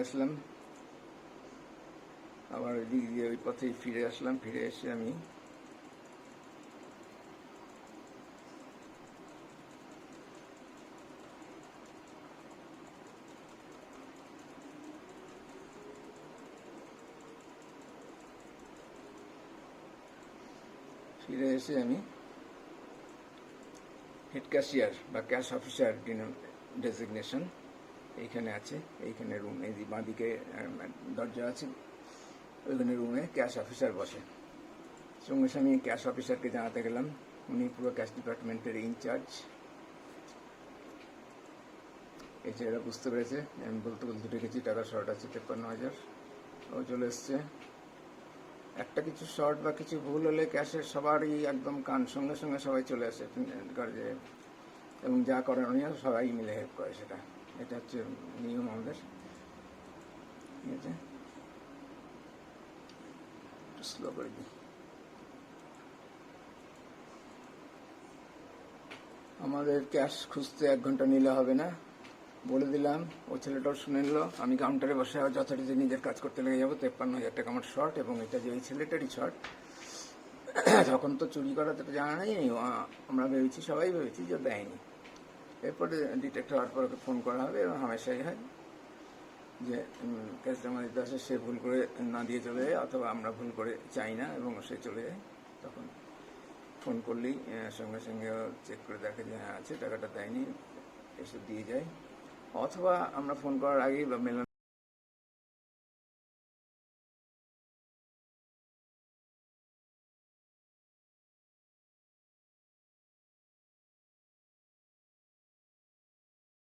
আসলাম, আবার ওই দিক দিয়ে ওই পথেই ফিরে আসলাম। ফিরে এসে আমি হেড ক্যাশিয়ার বা ক্যাশ অফিসার ডেজিগনেশন এইখানে আছে। এইখানে রুম, এই বাঁদিকে দরজা আছে, ওইখানে রুমে ক্যাশ অফিসার বসে। সঙ্গে সঙ্গে ক্যাশ অফিসারকে জানাতে গেলাম, উনি পুরো ক্যাশ ডিপার্টমেন্টের ইনচার্জ। এই যে এরা বুঝতে পেরেছে আমি বলতে বলতে রেখেছি টাকা শর্ট আছে 53,000। ও চলে এসছে। একটা কিছু শর্ট বা কিছু ভুল হলে ক্যাশের সবারই একদম কান সঙ্গে সঙ্গে সবাই চলে আসে যে, এবং যা করণীয় সবাই মিলে হেল্প করে। সেটা এটা হচ্ছে নিয়ম আমাদের। ঠিক আছে, একটু স্লো করে দিই। আমাদের ক্যাশ খুঁজতে 1 ঘন্টা নিলে হবে না, বলে দিলাম। ও ছেলেটাও শুনে নিল। আমি কাউন্টারে বসে যথারীতি নিজের কাজ করতে লেগে যাবো। 53,000 টাকা আমার শর্ট, এবং এটা যে ওই ছেলেটারই শর্ট। তখন তো চুরি করা তো জানা নেই, আমরা ভেবেছি, সবাই ভেবেছি যে দেয়নি। এরপরে ডিটেক্ট হওয়ার পর ওকে ফোন করা হবে, এবং হামেশাই হয় যে ক্যাশ জমা দিতে আসে, সে ভুল করে না দিয়ে চলে যায়, অথবা আমরা ভুল করে চাই না এবং সে চলে যায়। তখন ফোন করলেই সঙ্গে সঙ্গে চেক করে দেখে যে হ্যাঁ আছে, টাকাটা দেয়নি, এসে দিয়ে যায়। অথবা আমরা ফোন করার আগেই বা মেলানো